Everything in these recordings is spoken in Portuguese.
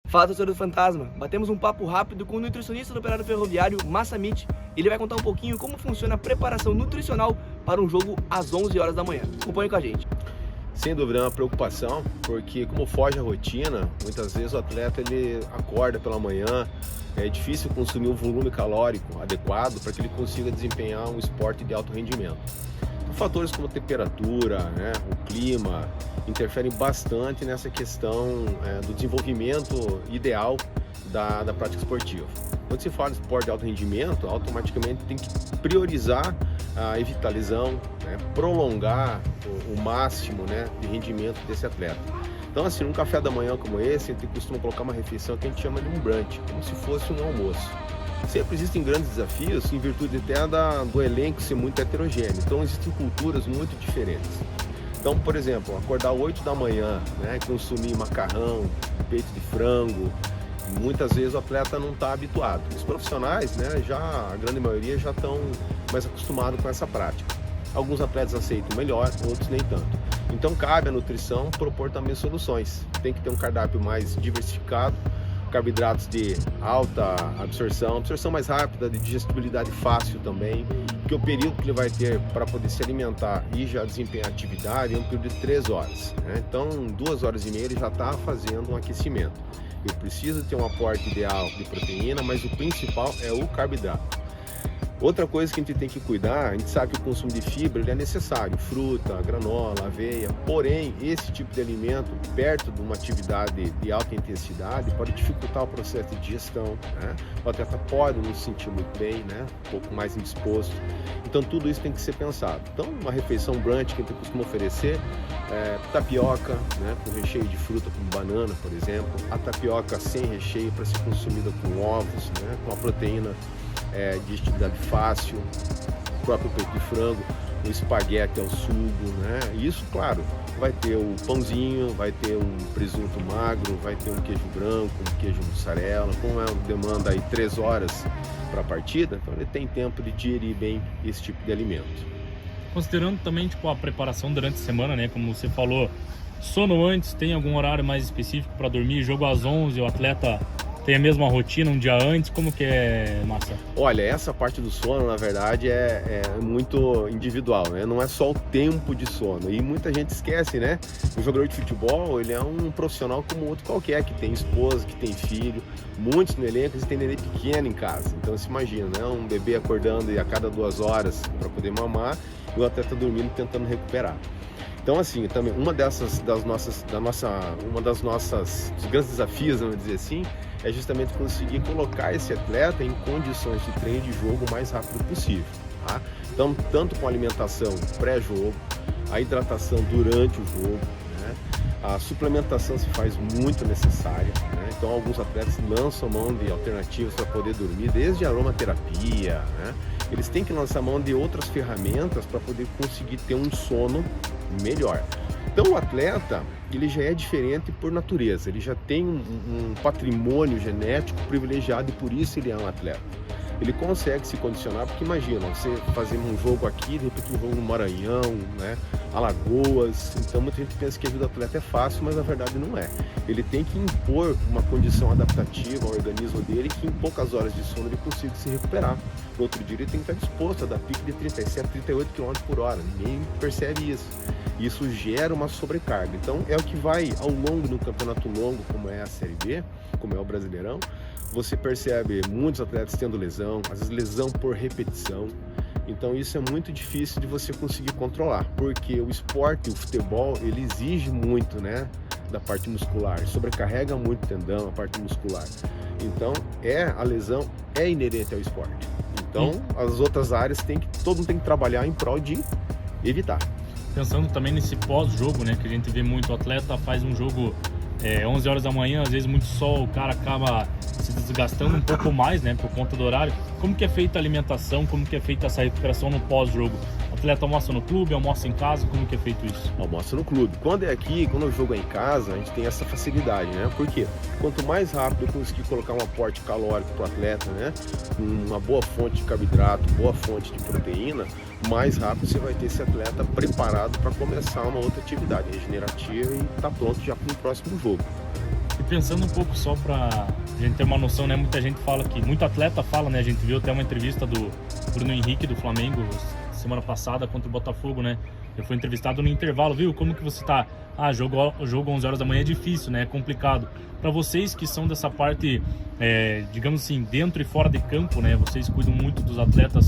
Fala, torcedor do Fantasma! Batemos um papo rápido com o nutricionista do Operário Ferroviário, Massamite. Ele vai contar um pouquinho como funciona a preparação nutricional para um jogo às 11 horas da manhã. Acompanhe com a gente. Sem dúvida é uma preocupação, porque como foge a rotina, muitas vezes o atleta ele acorda pela manhã, é difícil consumir um volume calórico adequado para que ele consiga desempenhar um esporte de alto rendimento. Então, fatores como temperatura, o clima, interferem bastante nessa questão do desenvolvimento ideal da prática esportiva. Quando se fala de esporte de alto rendimento, automaticamente tem que priorizar evitar lesão, prolongar o máximo de rendimento desse atleta. Então, assim, num café da manhã como esse, a gente costuma colocar uma refeição que a gente chama de um brunch, como se fosse um almoço. Sempre existem grandes desafios em virtude até do elenco ser muito heterogêneo, então existem culturas muito diferentes. Então, por exemplo, acordar 8 da manhã, consumir macarrão, peito de frango, muitas vezes o atleta não está habituado. Os profissionais, a grande maioria já estão mais acostumados com essa prática. Alguns atletas aceitam melhor, outros nem tanto. Então cabe à nutrição propor também soluções. Tem que ter um cardápio mais diversificado, carboidratos de alta absorção mais rápida, de digestibilidade fácil também, porque o período que ele vai ter para poder se alimentar e já desempenhar atividade é um período de 3 horas. Então, 2 horas e meia ele já está fazendo um aquecimento. Ele precisa ter um aporte ideal de proteína, mas o principal é o carboidrato. Outra coisa que a gente tem que cuidar, a gente sabe que o consumo de fibra ele é necessário, fruta, granola, aveia, porém esse tipo de alimento perto de uma atividade de alta intensidade pode dificultar o processo de digestão, O atleta pode não se sentir muito bem, um pouco mais indisposto, então tudo isso tem que ser pensado. Então uma refeição brunch que a gente costuma oferecer tapioca, com recheio de fruta como banana, por exemplo, a tapioca sem recheio para ser consumida com ovos, com a proteína de atividade fácil, o próprio peito de frango, o espaguete ao sugo, E isso, claro, vai ter o pãozinho, vai ter um presunto magro, vai ter um queijo branco, um queijo mussarela, como demanda aí 3 horas para a partida, então ele tem tempo de digerir bem esse tipo de alimento. Considerando também a preparação durante a semana, como você falou, sono antes, tem algum horário mais específico para dormir, jogo às 11, o atleta tem a mesma rotina um dia antes, como que é, Massa? Olha, essa parte do sono, na verdade, é muito individual, Não é só o tempo de sono. E muita gente esquece, O jogador de futebol, ele é um profissional como outro qualquer, que tem esposa, que tem filho. Muitos no elenco, eles têm neném pequeno em casa. Então, você imagina, Um bebê acordando a cada 2 horas para poder mamar e o atleta dormindo tentando recuperar. Então, assim, também dos grandes desafios, vamos dizer assim, é justamente conseguir colocar esse atleta em condições de treino de jogo o mais rápido possível, Então, tanto com a alimentação pré-jogo, a hidratação durante o jogo, a suplementação se faz muito necessária, Então, alguns atletas lançam mão de alternativas para poder dormir, desde a aromaterapia, Eles têm que lançar mão de outras ferramentas para poder conseguir ter um sono melhor. Então o atleta, ele já é diferente por natureza, ele já tem um patrimônio genético privilegiado e por isso ele é um atleta. Ele consegue se condicionar, porque imagina, você fazer um jogo aqui, de repente um jogo no Maranhão, Alagoas, então muita gente pensa que a vida do atleta é fácil, mas na verdade não é. Ele tem que impor uma condição adaptativa ao organismo dele, que em poucas horas de sono ele consiga se recuperar. No outro dia ele tem que estar disposto a dar pique de 37, 38 km por hora, ninguém percebe isso. Isso gera uma sobrecarga, então é o que vai ao longo do campeonato longo, como é a Série B, como é o Brasileirão, você percebe muitos atletas tendo lesão, às vezes lesão por repetição. Então isso é muito difícil de você conseguir controlar, porque o esporte, o futebol, ele exige muito, da parte muscular, sobrecarrega muito o tendão, a parte muscular. Então a lesão é inerente ao esporte. Então as outras áreas todo mundo tem que trabalhar em prol de evitar. Pensando também nesse pós-jogo, que a gente vê muito, o atleta faz um jogo 11 horas da manhã, às vezes muito sol, o cara acaba se desgastando um pouco mais, por conta do horário. Como que é feita a alimentação, como que é feita essa recuperação no pós-jogo? O atleta almoça no clube, almoça em casa, como que é feito isso? Almoça no clube. Quando é aqui, quando o jogo é em casa, a gente tem essa facilidade, Por quê? Quanto mais rápido eu conseguir colocar um aporte calórico para o atleta, uma boa fonte de carboidrato, boa fonte de proteína, mais rápido você vai ter esse atleta preparado para começar uma outra atividade regenerativa e estar pronto já para o próximo jogo. pensando um pouco só pra gente ter uma noção, né? Muita gente fala que, muito atleta fala, né? A gente viu até uma entrevista do Bruno Henrique do Flamengo semana passada contra o Botafogo, né? Eu fui entrevistado no intervalo, viu? Como que você tá? Jogo 11 horas da manhã é difícil, né? É complicado. Para vocês que são dessa parte, digamos assim, dentro e fora de campo, né? Vocês cuidam muito dos atletas.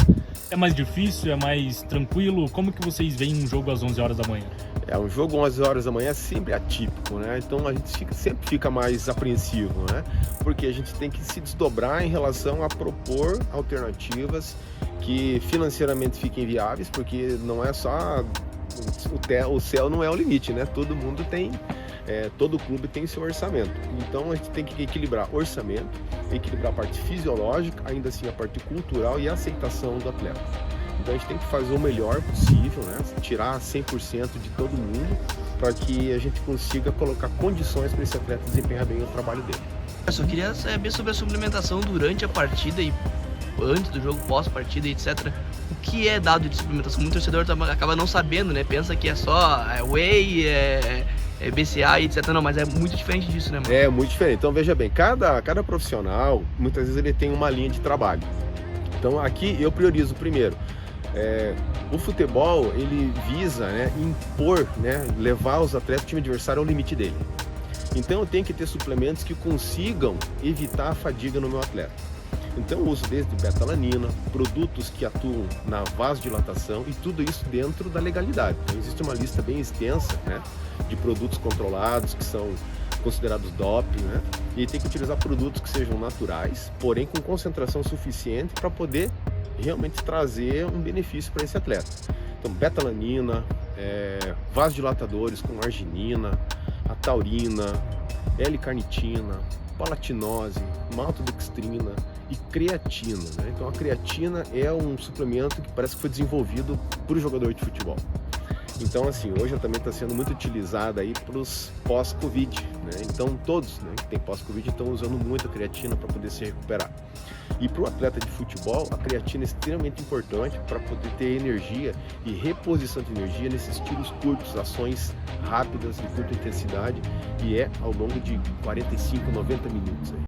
É mais difícil? É mais tranquilo? Como que vocês veem um jogo às 11 horas da manhã? Um jogo 11 horas da manhã é sempre atípico, né? Então a gente sempre fica mais apreensivo, né? Porque a gente tem que se desdobrar em relação a propor alternativas que financeiramente fiquem viáveis, porque não é só o céu não é o limite, né? Todo mundo tem, todo clube tem seu orçamento. Então a gente tem que equilibrar orçamento, equilibrar a parte fisiológica, ainda assim a parte cultural e a aceitação do atleta. Então a gente tem que fazer o melhor possível, né? Tirar 100% de todo mundo para que a gente consiga colocar condições para esse atleta desempenhar bem o trabalho dele. Eu só queria saber sobre a suplementação durante a partida e antes do jogo, pós-partida, etc. O que é dado de suplementação? Muito torcedor acaba não sabendo, né? Pensa que é só whey, BCA e etc. Não, mas é muito diferente disso, né, mano? É muito diferente. Então veja bem, cada profissional, muitas vezes ele tem uma linha de trabalho. Então aqui eu priorizo primeiro. O futebol, ele visa, né, impor, né, levar os atletas, o time adversário ao limite dele. Então eu tenho que ter suplementos que consigam evitar a fadiga no meu atleta. Então eu uso desde beta-alanina, produtos que atuam na vasodilatação e tudo isso dentro da legalidade. Então existe uma lista bem extensa, né, de produtos controlados que são considerados doping, né, e tem que utilizar produtos que sejam naturais, porém com concentração suficiente para poder realmente trazer um benefício para esse atleta. Então beta-alanina, vasodilatadores com arginina, a taurina, L-carnitina, palatinose, maltodextrina e creatina, né? Então a creatina é um suplemento que parece que foi desenvolvido por um jogador de futebol. Então assim, hoje ela também está sendo muito utilizada aí para os pós-Covid, né? Então todos, né, que tem pós-Covid estão usando muito a creatina para poder se recuperar. E para o atleta de futebol, a creatina é extremamente importante para poder ter energia e reposição de energia nesses tiros curtos, ações rápidas de curta intensidade, e ao longo de 45, 90 minutos.